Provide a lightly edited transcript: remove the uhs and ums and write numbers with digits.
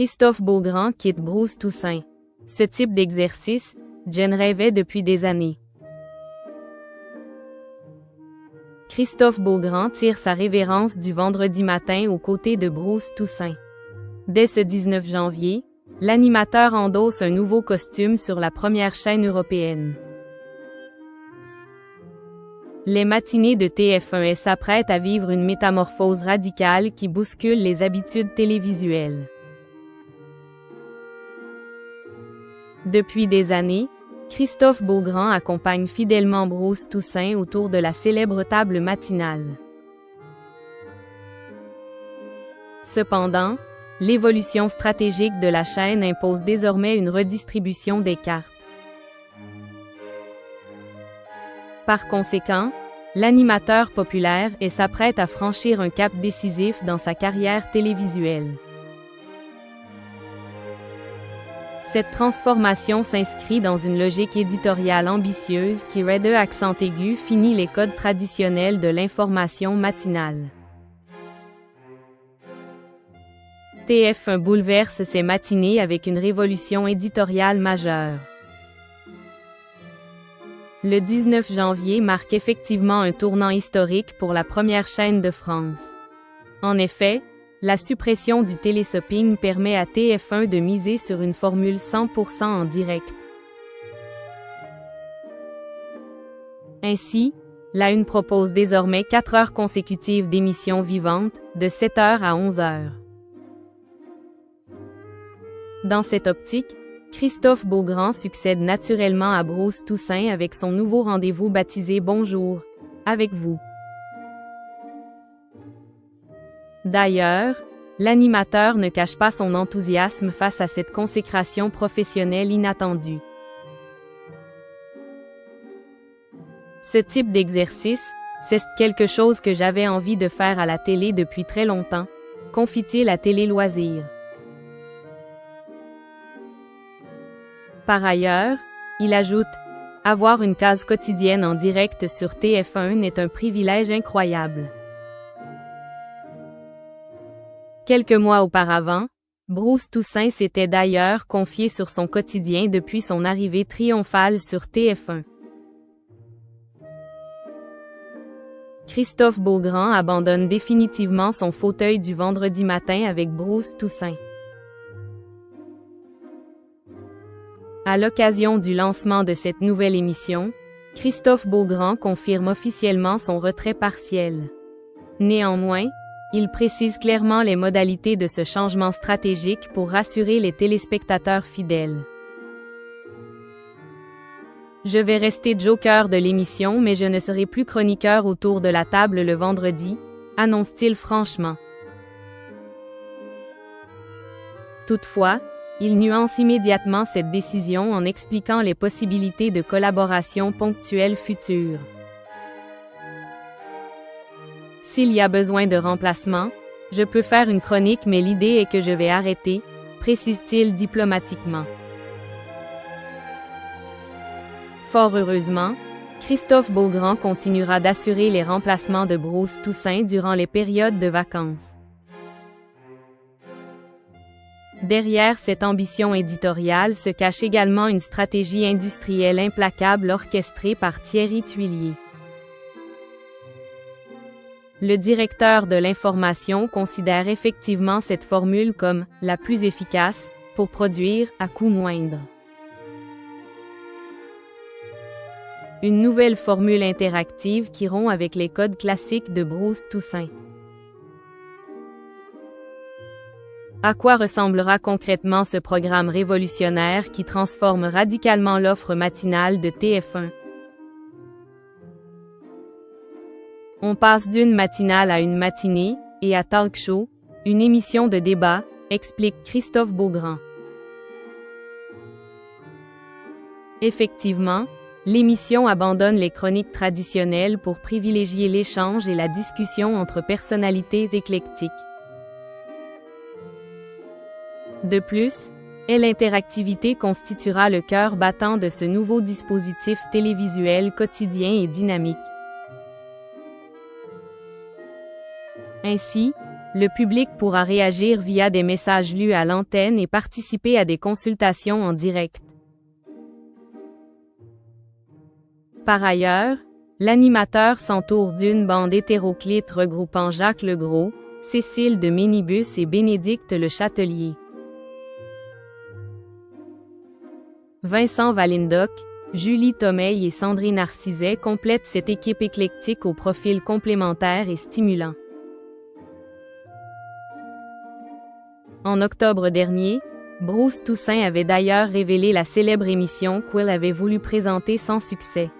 Christophe Beaugrand quitte Bruce Toussaint. Ce type d'exercice, Jen rêvait depuis des années. Christophe Beaugrand tire sa révérence du vendredi matin aux côtés de Bruce Toussaint. Dès ce 19 janvier, l'animateur endosse un nouveau costume sur la première chaîne européenne. Les matinées de TF1 s'apprêtent à vivre une métamorphose radicale qui bouscule les habitudes télévisuelles. Depuis des années, Christophe Beaugrand accompagne fidèlement Bruce Toussaint autour de la célèbre table matinale. Cependant, l'évolution stratégique de la chaîne impose désormais une redistribution des cartes. Par conséquent, l'animateur populaire s'apprête à franchir un cap décisif dans sa carrière télévisuelle. Cette transformation s'inscrit dans une logique éditoriale ambitieuse qui, accent aigu, finit les codes traditionnels de l'information matinale. TF1 bouleverse ses matinées avec une révolution éditoriale majeure. Le 19 janvier marque effectivement un tournant historique pour la première chaîne de France. En effet, la suppression du téléshopping permet à TF1 de miser sur une formule 100% en direct. Ainsi, la Une propose désormais 4 heures consécutives d'émissions vivantes, de 7h à 11h. Dans cette optique, Christophe Beaugrand succède naturellement à Bruce Toussaint avec son nouveau rendez-vous baptisé Bonjour, avec vous. D'ailleurs, l'animateur ne cache pas son enthousiasme face à cette consécration professionnelle inattendue. Ce type d'exercice, c'est quelque chose que j'avais envie de faire à la télé depuis très longtemps, confie-t-il à Télé Loisirs. Par ailleurs, il ajoute « Avoir une case quotidienne en direct sur TF1 est un privilège incroyable. » Quelques mois auparavant, Bruce Toussaint s'était d'ailleurs confié sur son quotidien depuis son arrivée triomphale sur TF1. Christophe Beaugrand abandonne définitivement son fauteuil du vendredi matin avec Bruce Toussaint. À l'occasion du lancement de cette nouvelle émission, Christophe Beaugrand confirme officiellement son retrait partiel. Néanmoins, il précise clairement les modalités de ce changement stratégique pour rassurer les téléspectateurs fidèles. Je vais rester joker de l'émission mais je ne serai plus chroniqueur autour de la table le vendredi, annonce-t-il franchement. Toutefois, il nuance immédiatement cette décision en expliquant les possibilités de collaboration ponctuelle future. S'il y a besoin de remplacement, je peux faire une chronique mais l'idée est que je vais arrêter, précise-t-il diplomatiquement. Fort heureusement, Christophe Beaugrand continuera d'assurer les remplacements de Bruce Toussaint durant les périodes de vacances. Derrière cette ambition éditoriale se cache également une stratégie industrielle implacable orchestrée par Thierry Tuillier. Le directeur de l'information considère effectivement cette formule comme la plus efficace pour produire à coût moindre. Une nouvelle formule interactive qui rompt avec les codes classiques de Bruce Toussaint. À quoi ressemblera concrètement ce programme révolutionnaire qui transforme radicalement l'offre matinale de TF1? On passe d'une matinale à une matinée, et à talk show, une émission de débat, explique Christophe Beaugrand. Effectivement, l'émission abandonne les chroniques traditionnelles pour privilégier l'échange et la discussion entre personnalités éclectiques. De plus, l'interactivité constituera le cœur battant de ce nouveau dispositif télévisuel quotidien et dynamique. Ainsi, Le public pourra réagir via des messages lus à l'antenne et participer à des consultations en direct. Par ailleurs, l'animateur s'entoure d'une bande hétéroclite regroupant Jacques Legros, Cécile de Ménibus et Bénédicte Le Châtelier. Vincent Valindoc, Julie Tomei et Sandrine Narciset complètent cette équipe éclectique au profil complémentaire et stimulant. En octobre dernier, Bruce Toussaint avait d'ailleurs révélé la célèbre émission qu'il avait voulu présenter sans succès.